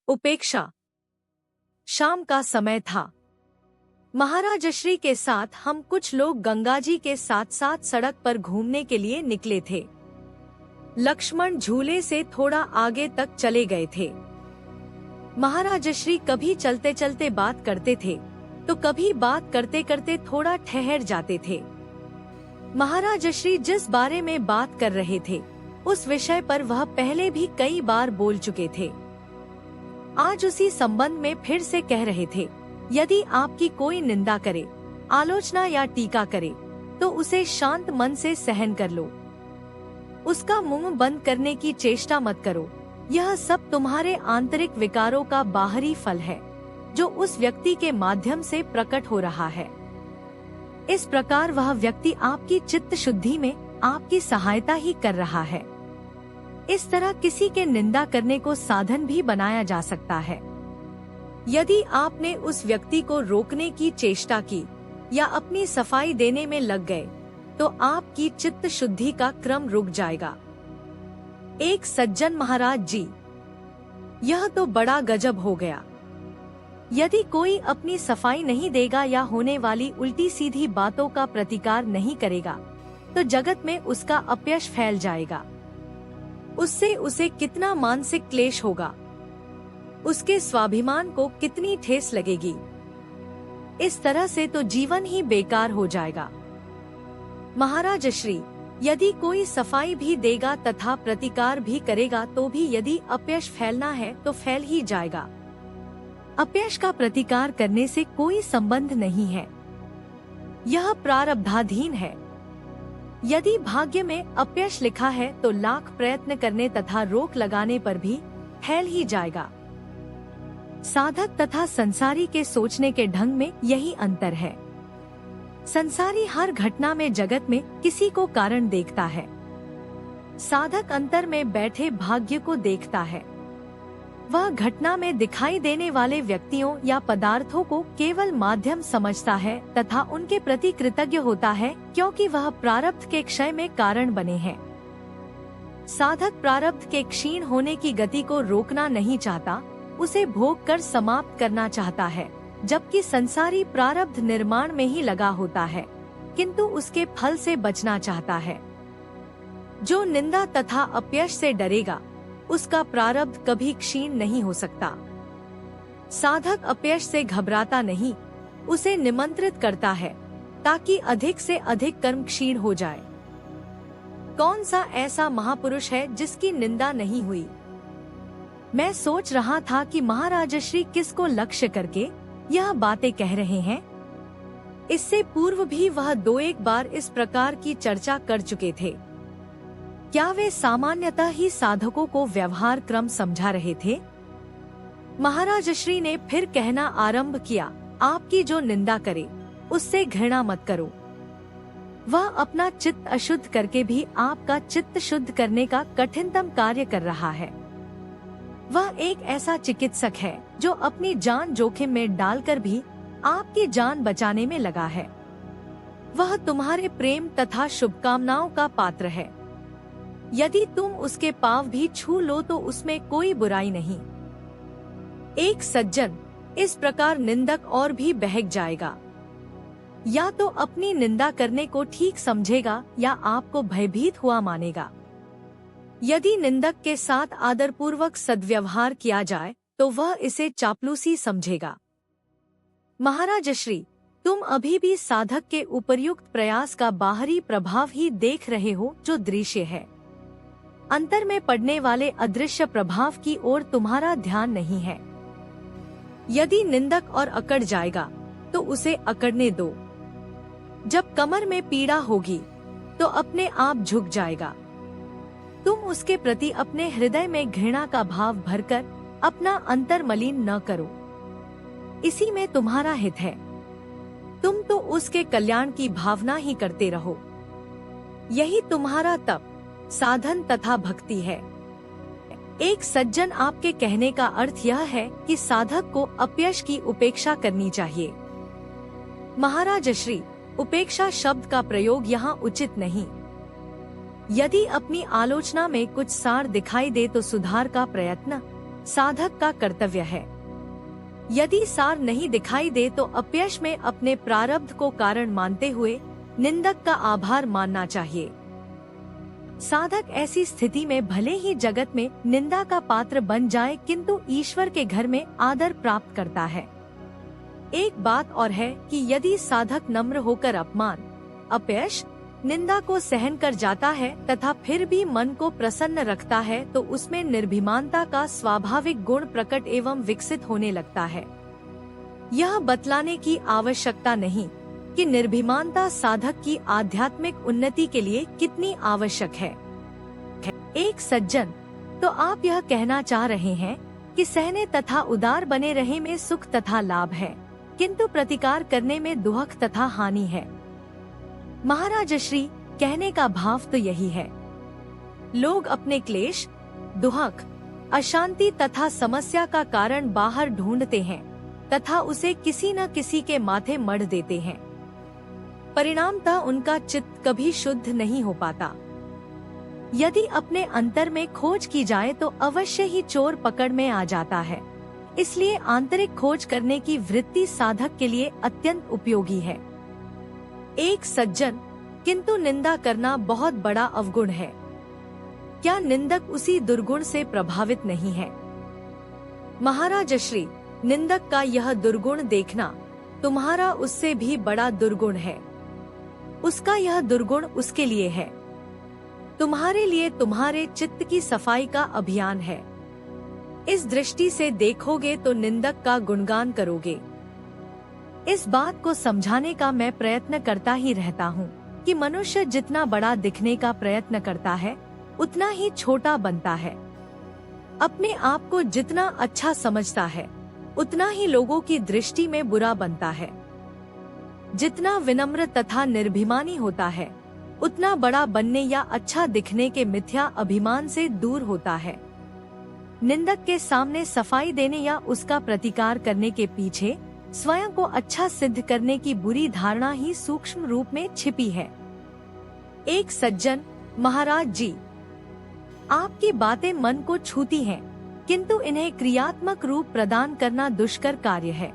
उपेक्षा। शाम का समय था। महाराज श्री के साथ हम कुछ लोग गंगा जी के साथ साथ सड़क पर घूमने के लिए निकले थे। लक्ष्मण झूले से थोड़ा आगे तक चले गए थे। महाराज श्री कभी चलते चलते बात करते थे तो कभी बात करते करते थोड़ा ठहर जाते थे। महाराज श्री जिस बारे में बात कर रहे थे उस विषय पर वह पहले भी कई बार बोल चुके थे। आज उसी संबंध में फिर से कह रहे थे, यदि आपकी कोई निंदा करे, आलोचना या टीका करे तो उसे शांत मन से सहन कर लो। उसका मुंह बंद करने की चेष्टा मत करो। यह सब तुम्हारे आंतरिक विकारों का बाहरी फल है जो उस व्यक्ति के माध्यम से प्रकट हो रहा है। इस प्रकार वह व्यक्ति आपकी चित्त शुद्धि में आपकी सहायता ही कर रहा है। इस तरह किसी के निंदा करने को साधन भी बनाया जा सकता है। यदि आपने उस व्यक्ति को रोकने की चेष्टा की या अपनी सफाई देने में लग गए तो आपकी चित्त शुद्धि का क्रम रुक जाएगा। एक सज्जन, महाराज जी, यह तो बड़ा गजब हो गया। यदि कोई अपनी सफाई नहीं देगा या होने वाली उल्टी सीधी बातों का प्रतिकार नहीं करेगा तो जगत में उसका अपयश फैल जाएगा। उससे उसे कितना मानसिक क्लेश होगा, उसके स्वाभिमान को कितनी ठेस लगेगी। इस तरह से तो जीवन ही बेकार हो जाएगा। महाराज श्री, यदि कोई सफाई भी देगा तथा प्रतिकार भी करेगा तो भी यदि अपयश फैलना है तो फैल ही जाएगा। अपयश का प्रतिकार करने से कोई संबंध नहीं है, यह प्रारब्धाधीन है। यदि भाग्य में अपयश लिखा है तो लाख प्रयत्न करने तथा रोक लगाने पर भी फैल ही जाएगा। साधक तथा संसारी के सोचने के ढंग में यही अंतर है। संसारी हर घटना में जगत में किसी को कारण देखता है। साधक अंतर में बैठे भाग्य को देखता है। वह घटना में दिखाई देने वाले व्यक्तियों या पदार्थों को केवल माध्यम समझता है तथा उनके प्रति कृतज्ञ होता है क्योंकि वह प्रारब्ध के क्षय में कारण बने हैं। साधक प्रारब्ध के क्षीण होने की गति को रोकना नहीं चाहता, उसे भोग कर समाप्त करना चाहता है, जबकि संसारी प्रारब्ध निर्माण में ही लगा होता है किंतु उसके फल से बचना चाहता है। जो निंदा तथा अपयश से डरेगा उसका प्रारब्ध कभी क्षीण नहीं हो सकता। साधक अपयश से घबराता नहीं, उसे निमंत्रित करता है ताकि अधिक से अधिक कर्म क्षीण हो जाए। कौन सा ऐसा महापुरुष है जिसकी निंदा नहीं हुई? मैं सोच रहा था कि महाराज श्री किसको लक्ष्य करके यह बातें कह रहे हैं। इससे पूर्व भी वह 2-1 बार इस प्रकार की चर्चा कर चुके थे। क्या वे सामान्यतः ही साधकों को व्यवहार क्रम समझा रहे थे? महाराज श्री ने फिर कहना आरंभ किया, आपकी जो निंदा करे उससे घृणा मत करो। वह अपना चित्त अशुद्ध करके भी आपका चित्त शुद्ध करने का कठिनतम कार्य कर रहा है। वह एक ऐसा चिकित्सक है जो अपनी जान जोखिम में डालकर भी आपकी जान बचाने में लगा है। वह तुम्हारे प्रेम तथा शुभकामनाओं का पात्र है। यदि तुम उसके पांव भी छू लो तो उसमें कोई बुराई नहीं। एक सज्जन इस प्रकार निंदक और भी बहक जाएगा। या तो अपनी निंदा करने को ठीक समझेगा या आपको भयभीत हुआ मानेगा। यदि निंदक के साथ आदरपूर्वक सद्व्यवहार किया जाए तो वह इसे चापलूसी समझेगा। महाराज श्री, तुम अभी भी साधक के उपर्युक्त प्रयास का बाहरी प्रभाव ही देख रहे हो जो दृश्य है। अंतर में पड़ने वाले अदृश्य प्रभाव की ओर तुम्हारा ध्यान नहीं है। यदि निंदक और अकड़ जाएगा तो उसे अकड़ने दो। जब कमर में पीड़ा होगी तो अपने आप झुक जाएगा। तुम उसके प्रति अपने हृदय में घृणा का भाव भरकर अपना अंतर मलिन न करो। इसी में तुम्हारा हित है। तुम तो उसके कल्याण की भावना ही करते रहो। यही तुम्हारा तप, साधन तथा भक्ति है। एक सज्जन, आपके कहने का अर्थ यह है कि साधक को अपयश की उपेक्षा करनी चाहिए। महाराज श्री, उपेक्षा शब्द का प्रयोग यहाँ उचित नहीं। यदि अपनी आलोचना में कुछ सार दिखाई दे तो सुधार का प्रयत्न, साधक का कर्तव्य है। यदि सार नहीं दिखाई दे तो अपयश में अपने प्रारब्ध को कारण मानते हुए निंदक का आभार मानना चाहिए। साधक ऐसी स्थिति में भले ही जगत में निंदा का पात्र बन जाए, किंतु ईश्वर के घर में आदर प्राप्त करता है। एक बात और है कि यदि साधक नम्र होकर अपमान, अपयश, निंदा को सहन कर जाता है तथा फिर भी मन को प्रसन्न रखता है, तो उसमें निर्भीमानता का स्वाभाविक गुण प्रकट एवं विकसित होने लगता है। यह बतलाने की आवश्यकता नहीं कि निर्भीमानता साधक की आध्यात्मिक उन्नति के लिए कितनी आवश्यक है। एक सज्जन, तो आप यह कहना चाह रहे हैं कि सहने तथा उदार बने रहे में सुख तथा लाभ है, किंतु प्रतिकार करने में दुख तथा हानि है। महाराज श्री, कहने का भाव तो यही है। लोग अपने क्लेश, दुख, अशांति तथा समस्या का कारण बाहर ढूंढते हैं तथा उसे किसी न किसी के माथे मढ़ देते हैं। परिणामतः उनका चित्त कभी शुद्ध नहीं हो पाता। यदि अपने अंतर में खोज की जाए तो अवश्य ही चोर पकड़ में आ जाता है। इसलिए आंतरिक खोज करने की वृत्ति साधक के लिए अत्यंत उपयोगी है। एक सज्जन, किंतु निंदा करना बहुत बड़ा अवगुण है। क्या निंदक उसी दुर्गुण से प्रभावित नहीं है? महाराज श्री, निंदक का यह दुर्गुण देखना तुम्हारा उससे भी बड़ा दुर्गुण है। उसका यह दुर्गुण उसके लिए है, तुम्हारे लिए तुम्हारे चित्त की सफाई का अभियान है। इस दृष्टि से देखोगे तो निंदक का गुणगान करोगे। इस बात को समझाने का मैं प्रयत्न करता ही रहता हूँ कि मनुष्य जितना बड़ा दिखने का प्रयत्न करता है उतना ही छोटा बनता है। अपने आप को जितना अच्छा समझता है उतना ही लोगों की दृष्टि में बुरा बनता है। जितना विनम्र तथा निर्भिमानी होता है उतना बड़ा बनने या अच्छा दिखने के मिथ्या अभिमान से दूर होता है। निंदक के सामने सफाई देने या उसका प्रतिकार करने के पीछे स्वयं को अच्छा सिद्ध करने की बुरी धारणा ही सूक्ष्म रूप में छिपी है। एक सज्जन, महाराज जी, आपकी बातें मन को छूती हैं, किंतु इन्हें क्रियात्मक रूप प्रदान करना दुष्कर कार्य है।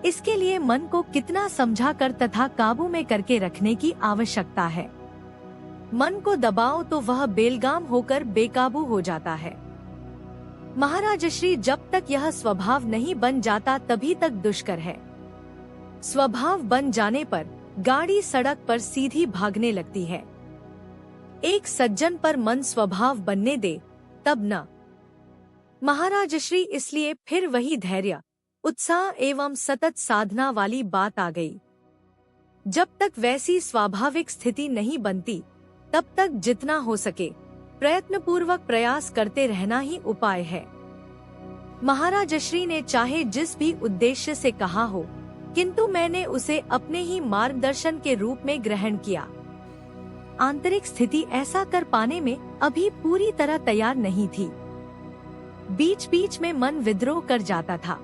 इसके लिए मन को कितना समझा कर तथा काबू में करके रखने की आवश्यकता है। मन को दबाओ तो वह बेलगाम होकर बेकाबू हो जाता है। महाराज श्री, जब तक यह स्वभाव नहीं बन जाता तभी तक दुष्कर है। स्वभाव बन जाने पर गाड़ी सड़क पर सीधी भागने लगती है। एक सज्जन पर मन स्वभाव बनने दे तब न। महाराज श्री, इसलिए फिर वही धैर्य, उत्साह एवं सतत साधना वाली बात आ गई। जब तक वैसी स्वाभाविक स्थिति नहीं बनती तब तक जितना हो सके प्रयत्नपूर्वक प्रयास करते रहना ही उपाय है। महाराज श्री ने चाहे जिस भी उद्देश्य से कहा हो, किंतु मैंने उसे अपने ही मार्गदर्शन के रूप में ग्रहण किया। आंतरिक स्थिति ऐसा कर पाने में अभी पूरी तरह तैयार नहीं थी। बीच बीच में मन विद्रोह कर जाता था।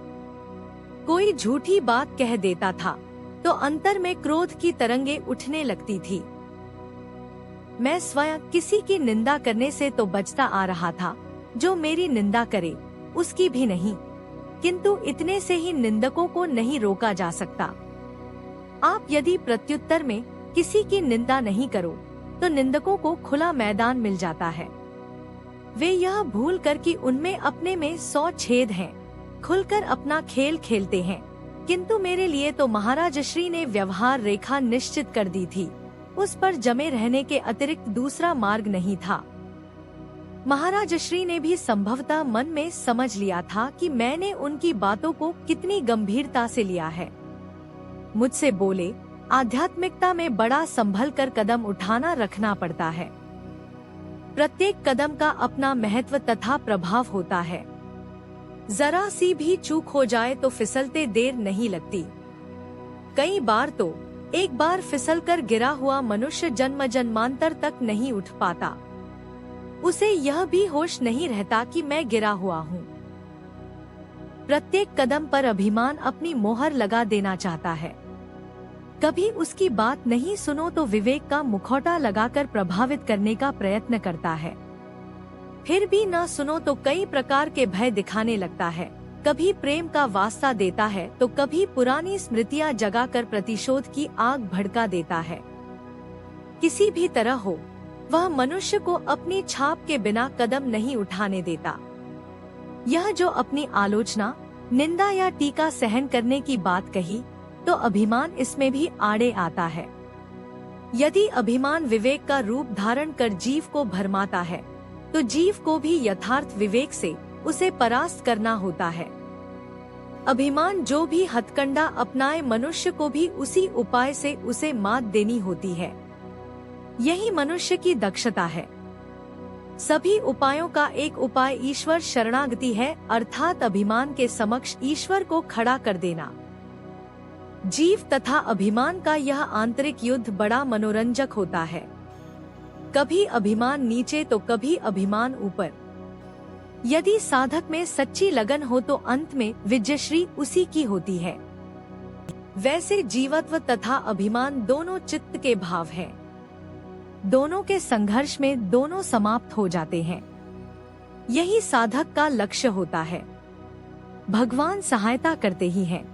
कोई झूठी बात कह देता था तो अंतर में क्रोध की तरंगे उठने लगती थी। मैं स्वयं किसी की निंदा करने से तो बचता आ रहा था, जो मेरी निंदा करे उसकी भी नहीं, किंतु इतने से ही निंदकों को नहीं रोका जा सकता। आप यदि प्रत्युत्तर में किसी की निंदा नहीं करो तो निंदकों को खुला मैदान मिल जाता है। वे यह भूल कर कि उनमें अपने में 100 छेद हैं, खुलकर अपना खेल खेलते हैं। किंतु मेरे लिए तो महाराज श्री ने व्यवहार रेखा निश्चित कर दी थी। उस पर जमे रहने के अतिरिक्त दूसरा मार्ग नहीं था। महाराज श्री ने भी संभवतः मन में समझ लिया था कि मैंने उनकी बातों को कितनी गंभीरता से लिया है। मुझसे बोले, आध्यात्मिकता में बड़ा संभल कर कदम उठाना रखना पड़ता है। प्रत्येक कदम का अपना महत्व तथा प्रभाव होता है। जरा सी भी चूक हो जाए तो फिसलते देर नहीं लगती। कई बार तो एक बार फिसलकर गिरा हुआ मनुष्य जन्म जन्मांतर तक नहीं उठ पाता। उसे यह भी होश नहीं रहता कि मैं गिरा हुआ हूँ। प्रत्येक कदम पर अभिमान अपनी मोहर लगा देना चाहता है। कभी उसकी बात नहीं सुनो तो विवेक का मुखौटा लगाकर प्रभावित करने का प्रयत्न करता है। फिर भी न सुनो तो कई प्रकार के भय दिखाने लगता है। कभी प्रेम का वास्ता देता है तो कभी पुरानी स्मृतियां जगाकर प्रतिशोध की आग भड़का देता है। किसी भी तरह हो, वह मनुष्य को अपनी छाप के बिना कदम नहीं उठाने देता। यह जो अपनी आलोचना, निंदा या टीका सहन करने की बात कही, तो अभिमान इसमें भी आड़े आता है। यदि अभिमान विवेक का रूप धारण कर जीव को भरमाता है, तो जीव को भी यथार्थ विवेक से उसे परास्त करना होता है। अभिमान जो भी हथकंडा अपनाए, मनुष्य को भी उसी उपाय से उसे मात देनी होती है। यही मनुष्य की दक्षता है। सभी उपायों का एक उपाय ईश्वर शरणागति है, अर्थात अभिमान के समक्ष ईश्वर को खड़ा कर देना। जीव तथा अभिमान का यह आंतरिक युद्ध बड़ा मनोरंजक होता है। कभी अभिमान नीचे तो कभी अभिमान ऊपर। यदि साधक में सच्ची लगन हो तो अंत में विजयश्री उसी की होती है। वैसे जीवत्व तथा अभिमान दोनों चित्त के भाव हैं। दोनों के संघर्ष में दोनों समाप्त हो जाते हैं। यही साधक का लक्ष्य होता है। भगवान सहायता करते ही हैं।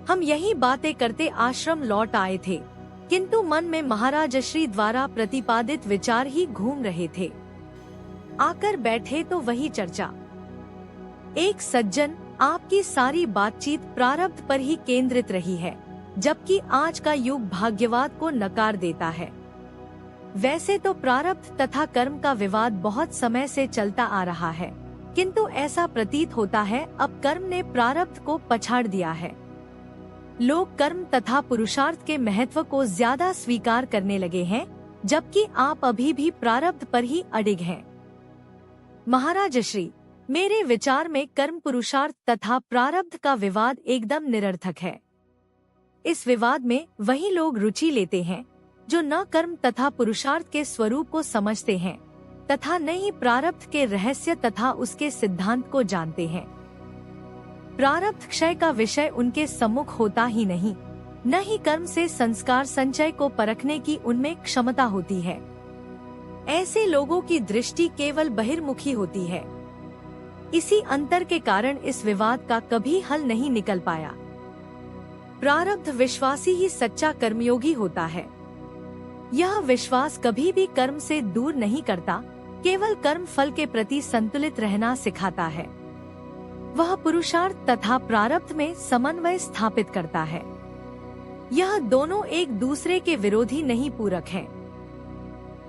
हम यही बातें करते आश्रम लौट आए थे, किंतु मन में महाराज श्री द्वारा प्रतिपादित विचार ही घूम रहे थे। आकर बैठे तो वही चर्चा। एक सज्जन, आपकी सारी बातचीत प्रारब्ध पर ही केंद्रित रही है, जबकि आज का युग भाग्यवाद को नकार देता है। वैसे तो प्रारब्ध तथा कर्म का विवाद बहुत समय से चलता आ रहा है, किंतु ऐसा प्रतीत होता है अब कर्म ने प्रारब्ध को पछाड़ दिया है। लोग कर्म तथा पुरुषार्थ के महत्व को ज्यादा स्वीकार करने लगे हैं, जबकि आप अभी भी प्रारब्ध पर ही अडिग हैं। महाराज श्री, मेरे विचार में कर्म पुरुषार्थ तथा प्रारब्ध का विवाद एकदम निरर्थक है। इस विवाद में वही लोग रुचि लेते हैं जो न कर्म तथा पुरुषार्थ के स्वरूप को समझते हैं तथा न ही प्रारब्ध के रहस्य तथा उसके सिद्धांत को जानते हैं। प्रारब्ध क्षय का विषय उनके सम्मुख होता ही नहीं, न ही कर्म से संस्कार संचय को परखने की उनमें क्षमता होती है। ऐसे लोगों की दृष्टि केवल बहिर्मुखी होती है। इसी अंतर के कारण इस विवाद का कभी हल नहीं निकल पाया। प्रारब्ध विश्वासी ही सच्चा कर्मयोगी होता है। यह विश्वास कभी भी कर्म से दूर नहीं करता, केवल कर्म फल के प्रति संतुलित रहना सिखाता है। वह पुरुषार्थ तथा प्रारब्ध में समन्वय स्थापित करता है। यह दोनों एक दूसरे के विरोधी नहीं, पूरक हैं।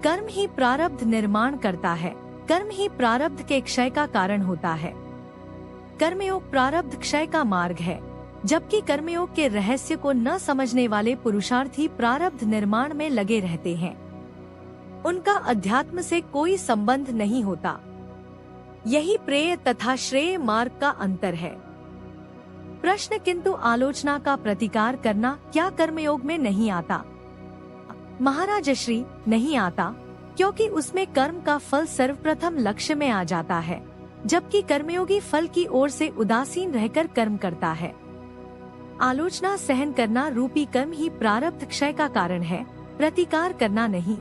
कर्म ही प्रारब्ध निर्माण करता है, कर्म ही प्रारब्ध के क्षय का कारण होता है। कर्मयोग प्रारब्ध क्षय का मार्ग है, जबकि कर्मयोग के रहस्य को न समझने वाले पुरुषार्थी प्रारब्ध निर्माण में लगे रहते हैं। उनका अध्यात्म से कोई संबंध नहीं होता। यही प्रेय तथा श्रेय मार्ग का अंतर है। प्रश्न, किंतु आलोचना का प्रतिकार करना क्या कर्मयोग में नहीं आता? महाराज श्री, नहीं आता, क्योंकि उसमें कर्म का फल सर्वप्रथम लक्ष्य में आ जाता है, जबकि कर्मयोगी फल की ओर से उदासीन रहकर कर्म करता है। आलोचना सहन करना रूपी कर्म ही प्रारब्ध क्षय का कारण है, प्रतिकार करना नहीं।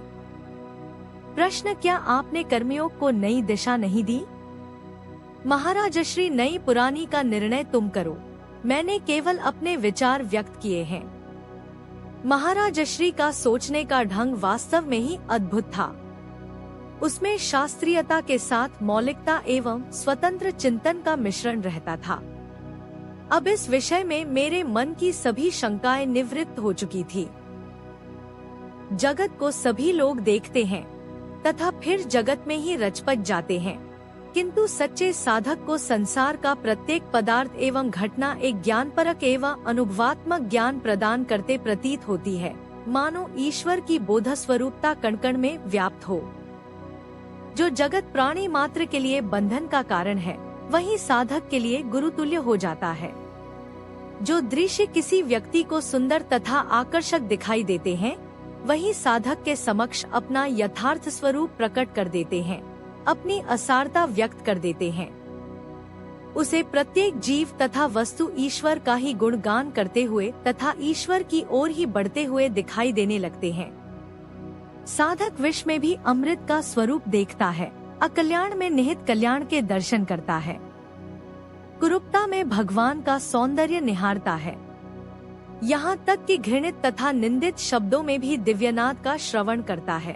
प्रश्न, क्या आपने कर्मयोग को नई दिशा नहीं दी? महाराज श्री, नई पुरानी का निर्णय तुम करो, मैंने केवल अपने विचार व्यक्त किए हैं। महाराज श्री का सोचने का ढंग वास्तव में ही अद्भुत था। उसमें शास्त्रीयता के साथ मौलिकता एवं स्वतंत्र चिंतन का मिश्रण रहता था। अब इस विषय में मेरे मन की सभी शंकाएं निवृत्त हो चुकी थी। जगत को सभी लोग देखते हैं तथा फिर जगत में ही रचपच जाते हैं, किंतु सच्चे साधक को संसार का प्रत्येक पदार्थ एवं घटना एक ज्ञानपरक एवं अनुभवात्मक ज्ञान प्रदान करते प्रतीत होती है, मानो ईश्वर की बोध स्वरूपता कण-कण में व्याप्त हो। जो जगत प्राणी मात्र के लिए बंधन का कारण है, वही साधक के लिए गुरुतुल्य हो जाता है। जो दृश्य किसी व्यक्ति को सुंदर तथा आकर्षक दिखाई देते हैं, वही साधक के समक्ष अपना यथार्थ स्वरूप प्रकट कर देते हैं, अपनी असारता व्यक्त कर देते हैं। उसे प्रत्येक जीव तथा वस्तु ईश्वर का ही गुणगान करते हुए तथा ईश्वर की ओर ही बढ़ते हुए दिखाई देने लगते हैं। साधक विश्व में भी अमृत का स्वरूप देखता है, अकल्याण में निहित कल्याण के दर्शन करता है। कुरूपता में भगवान का सौंदर्य निहारता है। यहाँ तक कि घृणित तथा निंदित शब्दों में भी दिव्यनाद का श्रवण करता है।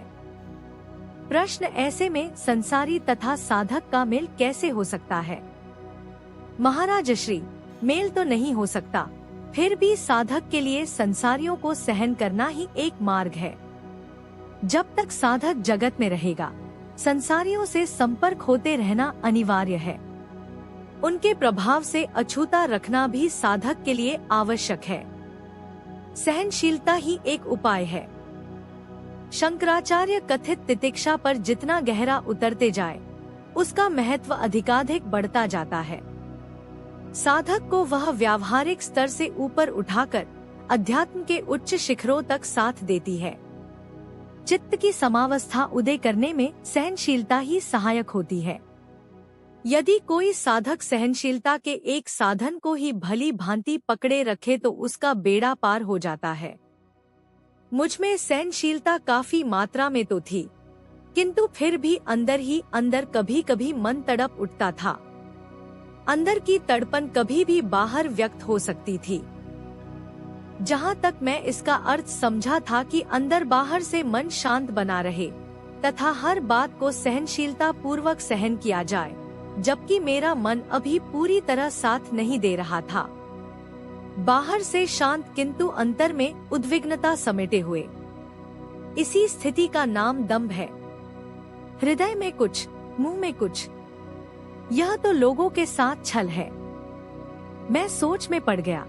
प्रश्न, ऐसे में संसारी तथा साधक का मेल कैसे हो सकता है? महाराज श्री, मेल तो नहीं हो सकता, फिर भी साधक के लिए संसारियों को सहन करना ही एक मार्ग है। जब तक साधक जगत में रहेगा, संसारियों से संपर्क होते रहना अनिवार्य है। उनके प्रभाव से अछूता रखना भी साधक के लिए आवश्यक है। सहनशीलता ही एक उपाय है। शंकराचार्य कथित तितिक्षा पर जितना गहरा उतरते जाए, उसका महत्व अधिकाधिक बढ़ता जाता है। साधक को वह व्यावहारिक स्तर से ऊपर उठाकर अध्यात्म के उच्च शिखरों तक साथ देती है। चित्त की समावस्था उदय करने में सहनशीलता ही सहायक होती है। यदि कोई साधक सहनशीलता के एक साधन को ही भली भांति पकड़े रखे तो उसका बेड़ा पार हो जाता है। मुझमें सहनशीलता काफी मात्रा में तो थी, किंतु फिर भी अंदर ही अंदर कभी कभी मन तड़प उठता था। अंदर की तड़पन कभी भी बाहर व्यक्त हो सकती थी। जहाँ तक मैं इसका अर्थ समझा था कि अंदर बाहर से मन शांत बना रहे तथा हर बात को सहनशीलता पूर्वक सहन किया जाए, जबकि मेरा मन अभी पूरी तरह साथ नहीं दे रहा था। बाहर से शांत किंतु अंतर में उद्विग्नता समेटे हुए। इसी स्थिति का नाम दंभ है। हृदय में कुछ, मुंह में कुछ। यह तो लोगों के साथ छल है। मैं सोच में पड़ गया।